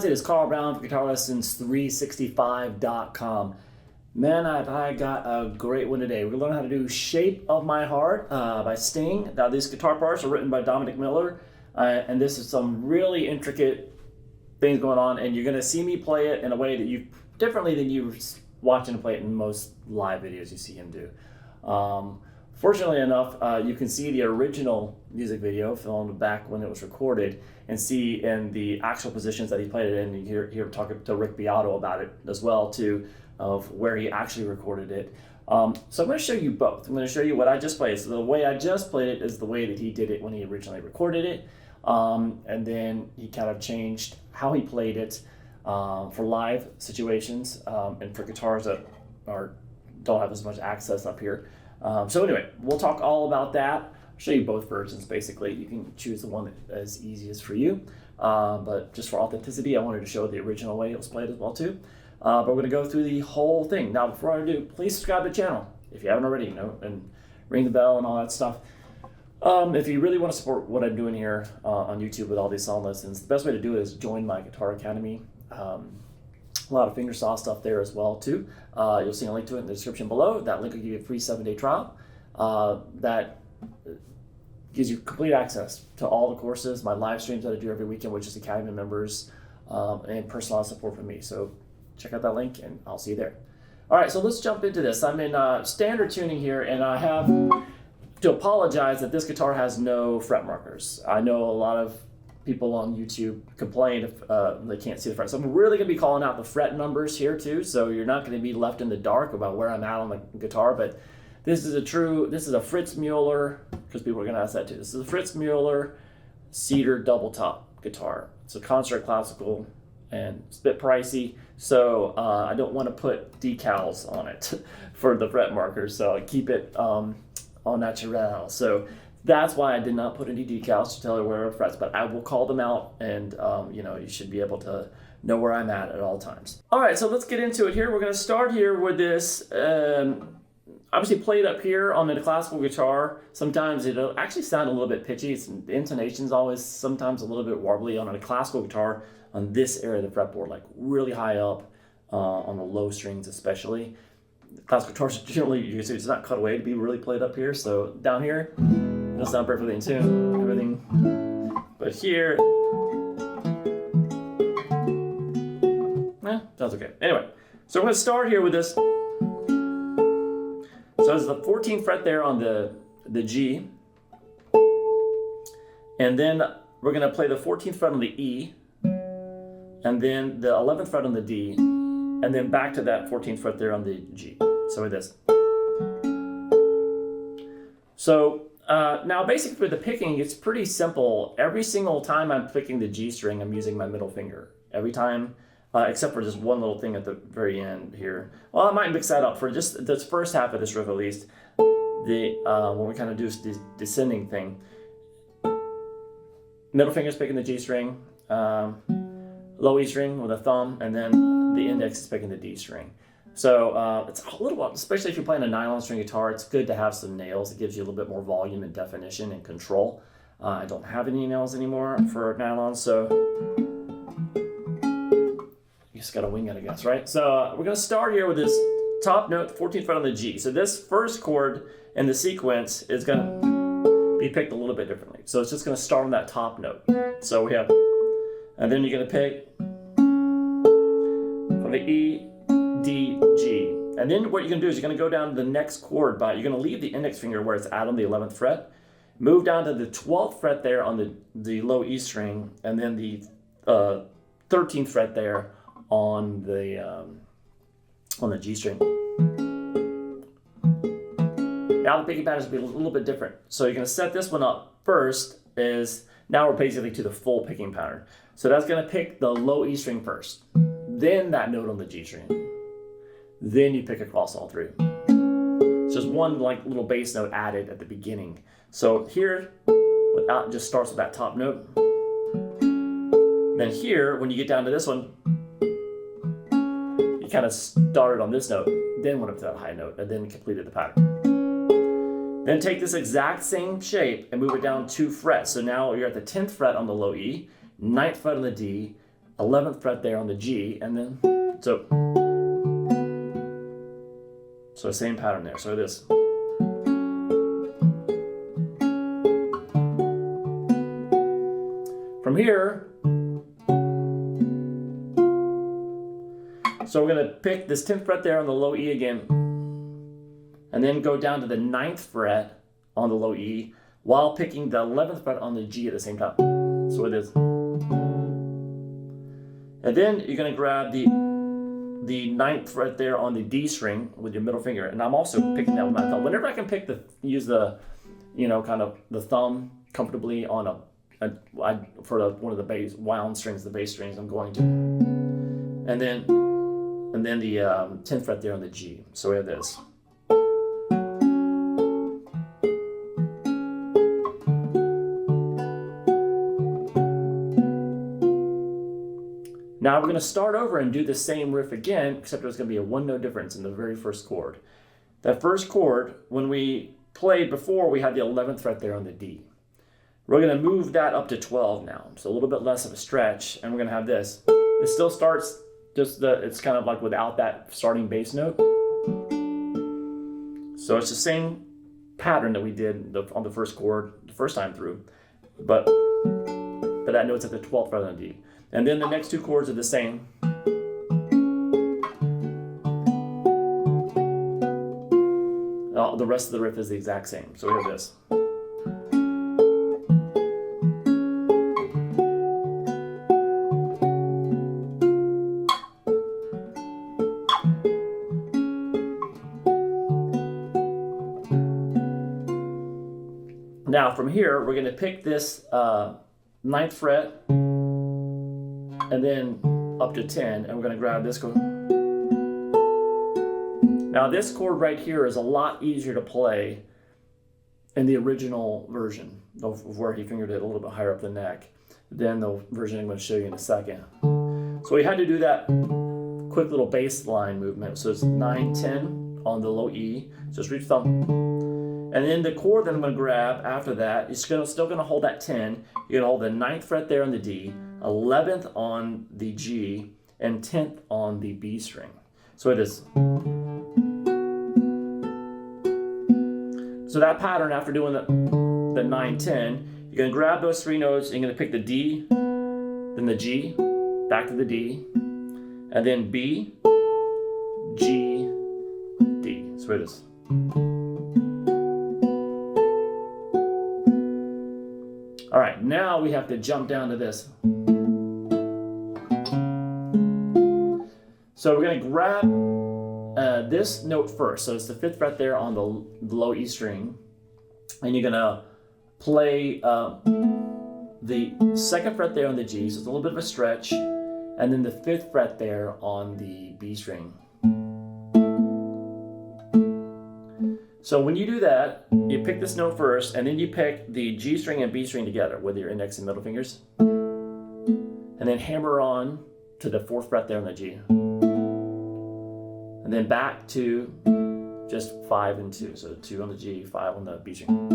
guys, it is Carl Brown for guitarlessons365.com. Man, I got a great one today. We're going to learn how to do Shape of My Heart by Sting. Now, these guitar parts are written by Dominic Miller, and this is some really intricate things going on, and you're going to see me play it in a way that differently than you were watching him play it in most live videos you see him do. Fortunately enough, you can see the original music video filmed back when it was recorded and see in the actual positions that he played it in. You hear talking to Rick Beato about it as well too, of where he actually recorded it. So I'm going to show you both. I'm going to show you what I just played. So the way I just played it is the way that he did it when he originally recorded it. And then he kind of changed how he played it for live situations and for guitars that don't have as much access up here. So anyway, we'll talk all about that. I'll show you both versions basically. You can choose the one that is easiest for you. But just for authenticity, I wanted to show the original way it was played as well too. But we're going to go through the whole thing. Now, before I do, please subscribe to the channel if you haven't already, and ring the bell and all that stuff. If you really want to support what I'm doing here on YouTube with all these song lessons, the best way to do it is join my Guitar Academy. A lot of fingerstyle stuff there as well too. You'll see a link to it in the description below. That link will give you a free 7-day trial. That gives you complete access to all the courses, my live streams that I do every weekend, which is Academy members, and personalized support from me. So check out that link and I'll see you there. All right, so let's jump into this. I'm in standard tuning here, and I have to apologize that this guitar has no fret markers. I know a lot of people on YouTube complain if they can't see the fret. So I'm really going to be calling out the fret numbers here too, so you're not going to be left in the dark about where I'm at on the guitar. But this is a Fritz Mueller, because people are going to ask that too. This is a Fritz Mueller cedar double top guitar. It's a concert classical and it's a bit pricey, so I don't want to put decals on it for the fret markers, so I keep it au naturel. So that's why I did not put any decals to tell you where it frets, but I will call them out, and you should be able to know where I'm at all times. All right, so let's get into it here. We're going to start here with this, obviously played up here on the classical guitar. Sometimes it'll actually sound a little bit pitchy. The intonation's always sometimes a little bit warbly on a classical guitar on this area of the fretboard, like really high up on the low strings especially. Classical guitars generally, you can see it's not cut away to be really played up here, so down here, it'll sound perfectly in tune, everything. But here, sounds okay. Anyway, so we're going to start here with this. So it's the 14th fret there on the G, and then we're going to play the 14th fret on the E, and then the 11th fret on the D, and then back to that 14th fret there on the G. So with this. So now basically for the picking, it's pretty simple. Every single time I'm picking the G string, I'm using my middle finger. Every time, except for just one little thing at the very end here. Well, I might mix that up for just this first half of this riff at least. When we kind of do this descending thing. Middle finger's picking the G string, low E string with a thumb, and then the index is picking the D string. So it's a little, especially if you're playing a nylon string guitar, it's good to have some nails. It gives you a little bit more volume and definition and control. I don't have any nails anymore for nylon, so you just got to wing it, I guess, right? So we're going to start here with this top note, 14th fret on the G. So this first chord in the sequence is going to be picked a little bit differently. So it's just going to start on that top note. So we have, and then you're going to pick from the E, D, G. And then what you're going to do is you're going to go down to the next chord you're going to leave the index finger where it's at on the 11th fret, move down to the 12th fret there on the low E string, and then the 13th fret there on the G string. Now the picking pattern is going to be a little bit different. So you're going to set this one up first. Now we're basically to the full picking pattern. So that's going to pick the low E string first, then that note on the G string. Then you pick across all three. It's just one little bass note added at the beginning. So here, just starts with that top note. Then here, when you get down to this one, you kind of started on this note, then went up to that high note, and then completed the pattern. Then take this exact same shape and move it down 2 frets. So now you're at the 10th fret on the low E, 9th fret on the D, 11th fret there on the G, and then so same pattern there. So this. From here, so we're going to pick this 10th fret there on the low E again, and then go down to the 9th fret on the low E while picking the 11th fret on the G at the same time. So it is. And then you're going to grab the 9th fret there on the D string with your middle finger, and I'm also picking that with my thumb. Whenever I can use the, kind of the thumb comfortably on one of the bass wound strings, the bass strings, I'm going to, and then the 10th fret there on the G. So we have this. Now we're going to start over and do the same riff again, except there's going to be a one note difference in the very first chord. That first chord, when we played before, we had the 11th fret there on the D. We're going to move that up to 12 now, so a little bit less of a stretch, and we're going to have this. It still starts it's kind of like without that starting bass note. So it's the same pattern that we did on the first chord the first time through, but that note's at the 12th fret on the D. And then the next two chords are the same. The rest of the riff is the exact same. So we have this. Now from here, we're going to pick this 9th fret and then up to 10, and we're going to grab this chord. Now this chord right here is a lot easier to play in the original version, of where he fingered it a little bit higher up the neck, than the version I'm going to show you in a second. So we had to do that quick little bass line movement. So it's 9, 10 on the low E, just reach thumb. And then the chord that I'm going to grab after that is still going to hold that 10. You're going to hold the 9th fret there on the D, 11th on the G, and 10th on the B string. So it is. So that pattern, after doing the 9, 10, you're going to grab those three notes, and you're going to pick the D, then the G, back to the D, and then B, G, D. So it is. All right, now we have to jump down to this. So we're going to grab this note first. So it's the 5th fret there on the low E string. And you're going to play the 2nd fret there on the G. So it's a little bit of a stretch. And then the 5th fret there on the B string. So when you do that, you pick this note first, and then you pick the G string and B string together with your index and middle fingers. And then hammer on to the 4th fret there on the G. And then back to just 5 and 2. So 2 on the G, 5 on the B string.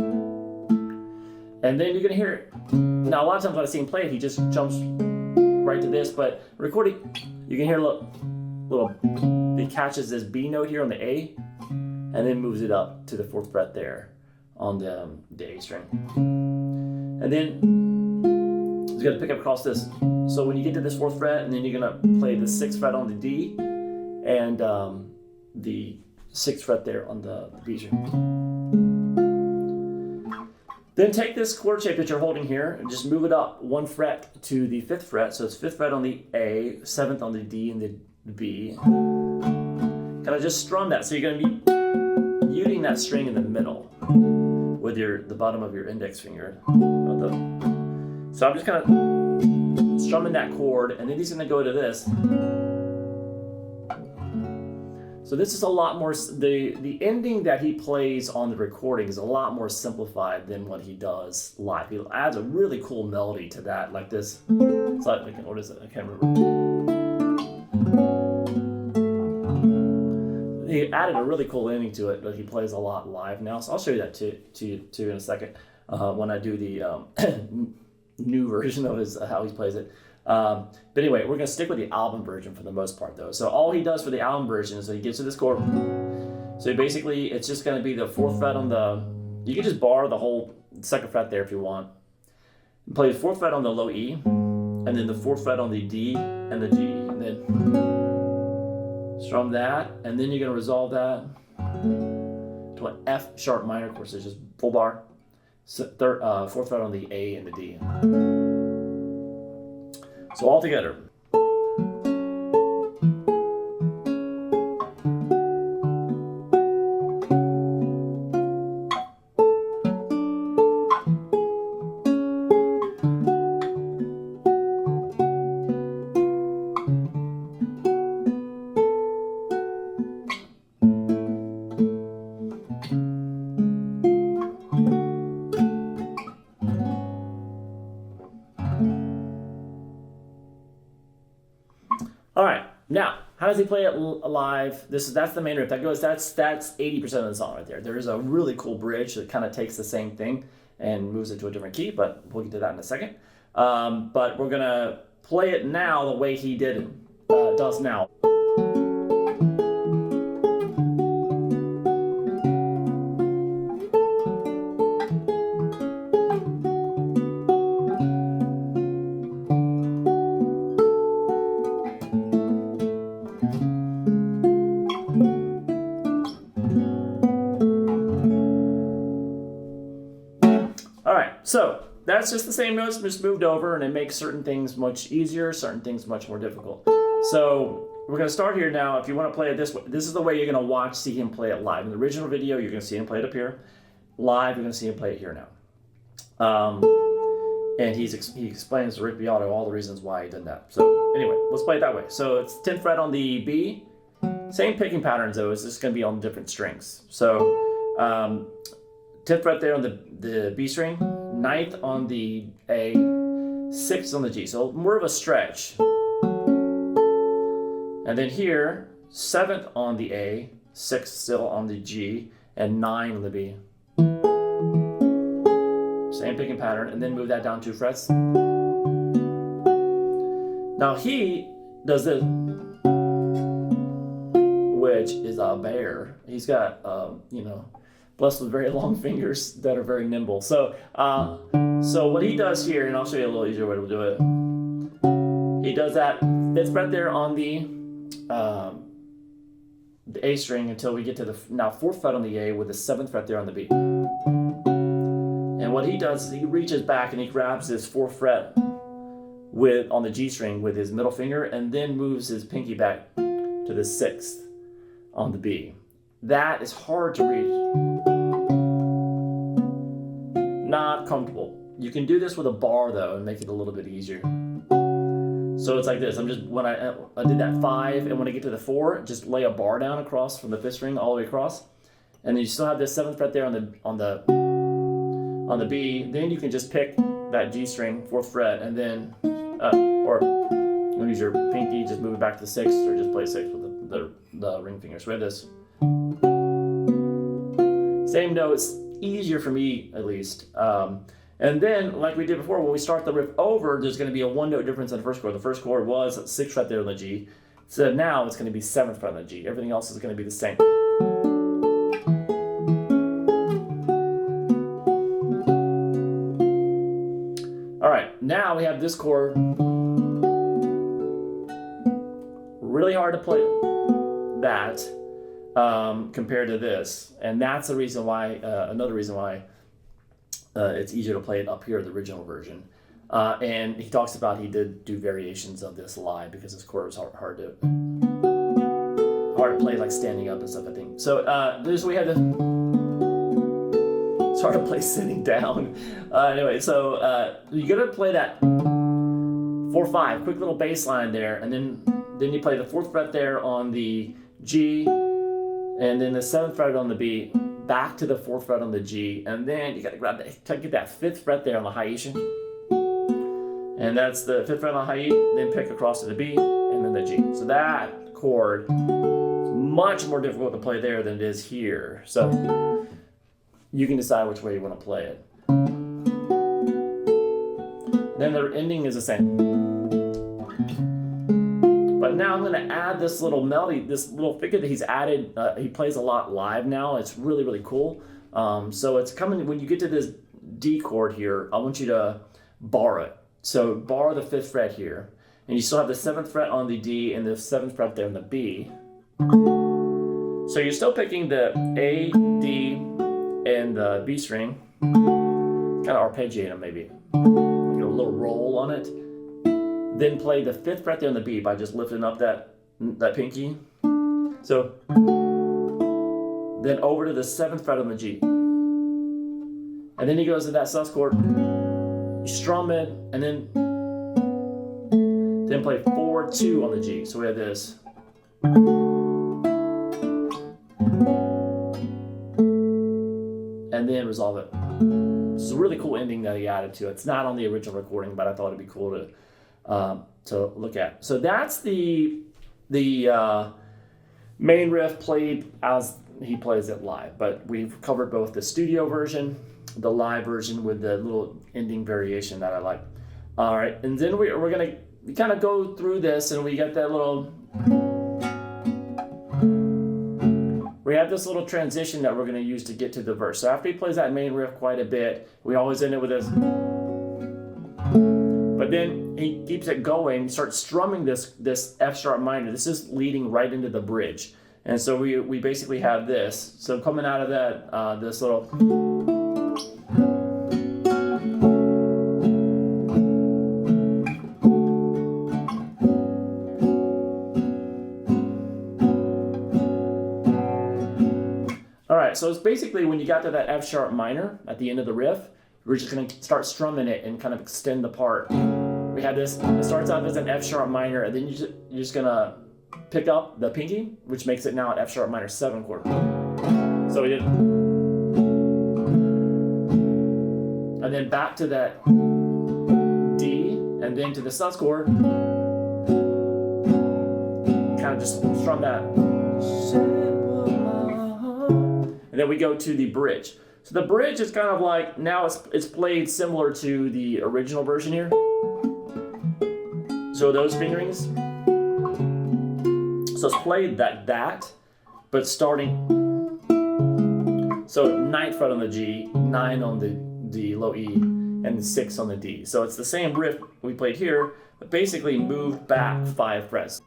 And then you're going to hear it. Now, a lot of times when I see him play it, he just jumps right to this, but recording, you can hear he catches this B note here on the A, and then moves it up to the 4th fret there on the A string. And then he's going to pick up across this. So when you get to this 4th fret, and then you're going to play the 6th fret on the D, and the 6th fret there on the B string. Then take this chord shape that you're holding here and just move it up 1 fret to the 5th fret. So it's 5th fret on the A, 7th on the D, and the B. Kind of just strum that. So you're going to be muting that string in the middle with the bottom of your index finger. So I'm just kind of strumming that chord, and then he's going to go to this. So this is a lot more, the ending that he plays on the recording is a lot more simplified than what he does live. He adds a really cool melody to that, like this. It's like, what is it? I can't remember. He added a really cool ending to it, but he plays a lot live now. So I'll show you that to you in a second when I do the new version of how he plays it. But anyway, we're going to stick with the album version for the most part, though. So all he does for the album version is he gets to this chord. So basically, it's just going to be the 4th fret on the... You can just bar the whole 2nd fret there if you want. Play the 4th fret on the low E, and then the 4th fret on the D and the G. And then strum that, and then you're going to resolve that to an F sharp minor chord, so it's just full bar. So 4th fret on the A and the D. So all together. All right, now how does he play it live? That's the main riff. That's 80% of the song right there. There is a really cool bridge that kind of takes the same thing and moves it to a different key, but we'll get to that in a second. But we're gonna play it now the way he does now. So that's just the same notes, just moved over, and it makes certain things much easier, certain things much more difficult. So we're going to start here now. If you want to play it this way, this is the way you're going to see him play it live. In the original video, you're going to see him play it up here. Live, you're going to see him play it here now. And he explains to Rick Beato all the reasons why he did that. So anyway, let's play it that way. So it's 10th fret on the B. Same picking patterns though, it's just going to be on different strings. So 10th fret there on the B string, 9th on the A, 6th on the G. So more of a stretch. And then here, 7th on the A, 6th still on the G, and 9 on the B. Same picking pattern, and then move that down 2 frets. Now he does this, which is a bear. He's got, blessed with very long fingers that are very nimble. So what he does here, and I'll show you a little easier way to do it. He does that 5th fret there on the A string until we get to the now 4th fret on the A with the 7th fret there on the B. And what he does is he reaches back and he grabs this 4th fret on the G string with his middle finger, and then moves his pinky back to the 6th on the B. That is hard to reach. Not comfortable. You can do this with a bar though and make it a little bit easier. So it's like this. When I did that 5, and when I get to the 4, just lay a bar down across from the 5th string all the way across, and then you still have this 7th fret there on the B. Then you can just pick that G string 4th fret, and then or you can use your pinky, just move it back to the 6th, or just play 6th with the ring finger. So we have this. Same notes, easier for me at least. And then, like we did before, when we start the riff over, there's going to be a 1-note difference in the first chord. The first chord was 6th fret there on the G. So now it's going to be 7th fret on the G. Everything else is going to be the same. All right, now we have this chord. Really hard to play that compared to this. And that's the reason why, another reason why it's easier to play it up here, the original version. And he talks about he did do variations of this live because this chord was hard to play, like standing up and stuff, I think. So we have the. It's hard to play sitting down. Anyway, so you're gonna play that 4/5, quick little bass line there, and then you play the 4th fret there on the G, and then the 7th fret on the B. Back to the 4th fret on the G, and then you gotta get that 5th fret there on the high E string, and that's the 5th fret on the high E, then pick across to the B, and then the G. So that chord is much more difficult to play there than it is here. So you can decide which way you want to play it. Then the ending is the same. But now I'm going to add this little melody, this little figure that he's added. He plays a lot live now. It's really, really cool. So it's coming, when you get to this D chord here, I want you to bar it. So bar the 5th fret here. And you still have the 7th fret on the D and the 7th fret there on the B. So you're still picking the A, D, and the B string. Kind of arpeggiate them maybe. A little roll on it. Then play the 5th fret there on the B by just lifting up that pinky. So then over to the 7th fret on the G. And then he goes to that sus chord. You strum it, and then play 4-2 on the G. So we have this. And then resolve it. This is a really cool ending that he added to it. It's not on the original recording, but I thought it'd be cool to look at. So that's the main riff played as he plays it live. But we've covered both the studio version, the live version with the little ending variation that I like. All right, and then we're gonna kind of go through this, and we get that little. We have this little transition that we're going to use to get to the verse. So after he plays that main riff quite a bit, we always end it with this. But then he keeps it going, starts strumming this F sharp minor. This is leading right into the bridge. And so we basically have this. So coming out of that, this little. So it's basically when you got to that F sharp minor at the end of the riff, we're just going to start strumming it and kind of extend the part. We have this, it starts out as an F sharp minor, and then you're just going to pick up the pinky, which makes it now an F sharp minor 7 chord. So we did. And then back to that D, and then to the sus chord. Kind of just strum that. And then we go to the bridge. So the bridge is kind of like, now it's played similar to the original version here. So those fingerings. So it's played that, but starting. So 9th fret on the G, 9 on the low E, and 6 on the D. So it's the same riff we played here, but basically moved back 5 frets.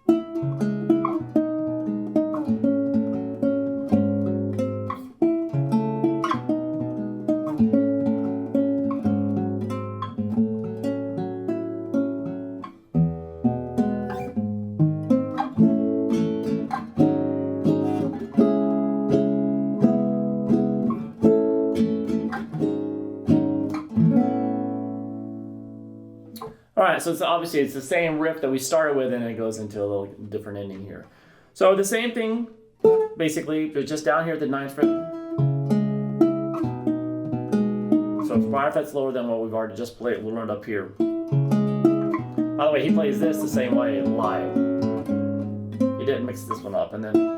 Alright, so obviously it's the same riff that we started with, and it goes into a little different ending here. So the same thing, basically, but just down here at the 9th fret. So it's 5 frets lower than what we've already just played. We'll learn it up here. By the way, he plays this the same way live. He didn't mix this one up, and then.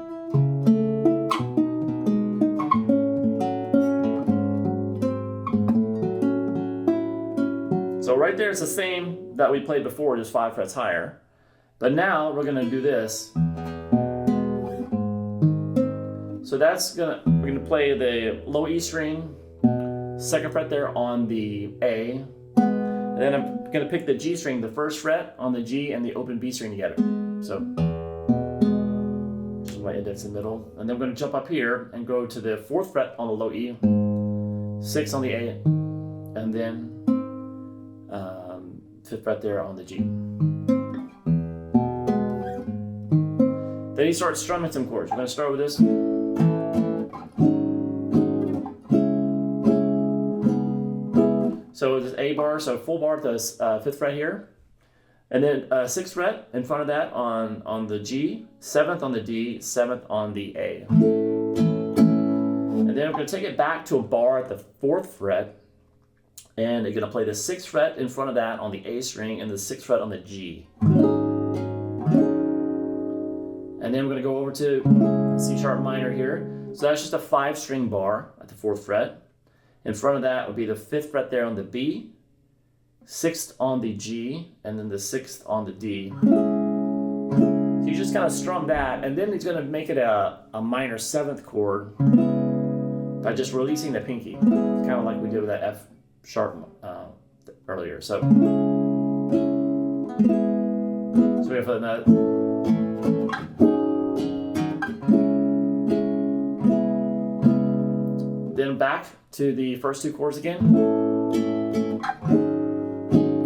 So right there, it's the same that we played before, just 5 frets higher. But now we're gonna do this. So we're gonna play the low E string, 2nd fret there on the A. And then I'm gonna pick the G string, the 1st fret on the G, and the open B string together. So just my index in the middle. And then we're gonna jump up here and go to the 4th fret on the low E, 6 on the A, and then 5th fret there on the G. Then he starts strumming some chords. We're going to start with this. So it's A bar, so full bar at the 5th fret here. And then 6th fret in front of that on the G, 7th on the D, 7th on the A. And then I'm going to take it back to a bar at the 4th fret. And you're going to play the 6th fret in front of that on the A string and the 6th fret on the G. And then we're going to go over to C sharp minor here. So that's just a 5-string bar at the 4th fret. In front of that would be the 5th fret there on the B. 6th on the G, and then the 6th on the D. So you just kind of strum that, and then he's going to make it a minor 7th chord by just releasing the pinky, kind of like we did with that F sharp earlier. So we have that. Then back to the first 2 chords again. And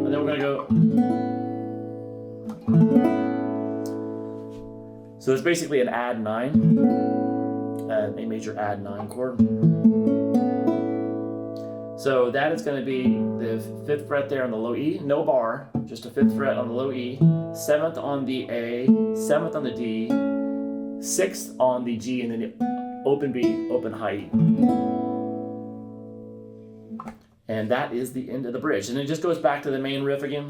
then we're going to go. So it's basically an add 9, A major add 9 chord. So that is going to be the 5th fret there on the low E, no bar, just a 5th fret on the low E, 7th on the A, 7th on the D, 6th on the G, and then the open B, open high E. And that is the end of the bridge. And it just goes back to the main riff again.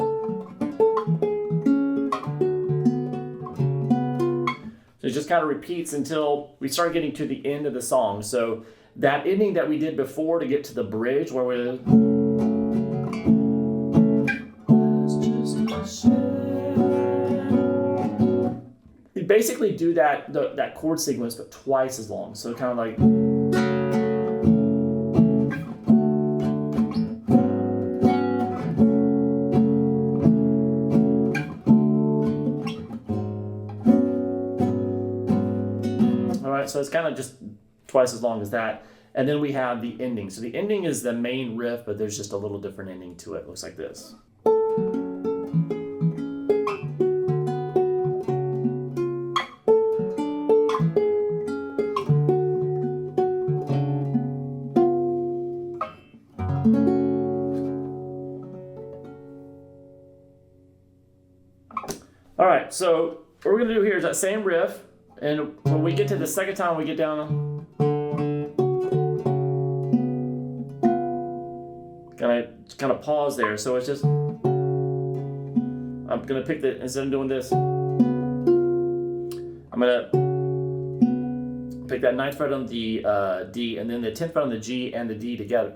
So it just kind of repeats until we start getting to the end of the song. So that ending that we did before to get to the bridge where we basically do that chord sequence but twice as long. So kind of like so it's kind of just twice as long as that. And then we have the ending. So the ending is the main riff, but there's just a little different ending to it. It looks like this. All right, so what we're gonna do here is that same riff. And when we get to the second time, we get down, kind of pause there. So it's just, I'm gonna pick the, instead of doing this, I'm gonna pick that 9th fret on the D, and then the 10th fret on the G and the D together.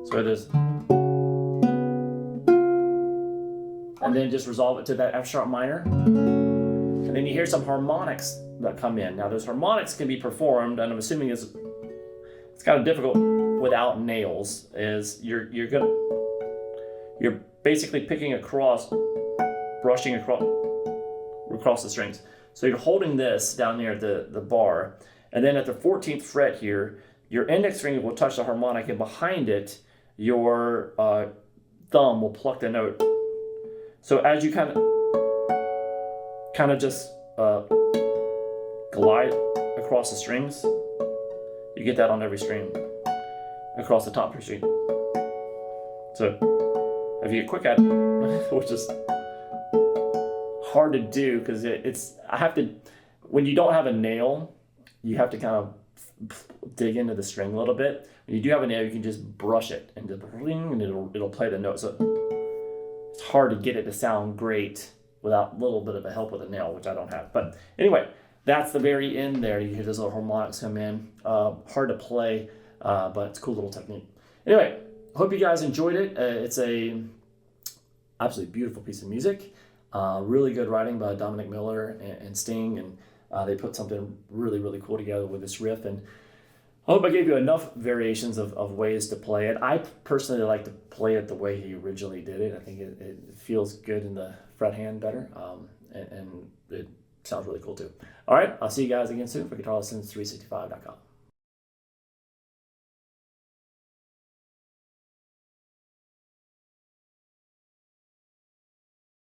So it is, and then just resolve it to that F sharp minor. And then you hear some harmonics that come in. Now those harmonics can be performed, and I'm assuming it's kind of difficult without nails. Is you're basically picking across, brushing across the strings. So you're holding this down there at the bar, and then at the 14th fret here, your index finger will touch the harmonic, and behind it, your thumb will pluck the note. So as you kind of just glide across the strings, you get that on every string, across the top of your string. So if you get quick at it, which is hard to do because when you don't have a nail, you have to kind of dig into the string a little bit. When you do have a nail, you can just brush it and just ring, and it'll play the note. So it's hard to get it to sound great without a little bit of a help with a nail, which I don't have. But anyway, that's the very end there. You hear those little harmonics come in. Hard to play, but it's a cool little technique. Anyway, hope you guys enjoyed it. It's a absolutely beautiful piece of music. Really good writing by Dominic Miller and Sting, and they put something really, really cool together with this riff. And I hope I gave you enough variations of ways to play it. I personally like to play it the way he originally did it. I think it feels good in the fret hand better, and it sounds really cool too. All right, I'll see you guys again soon for guitarlessons365.com.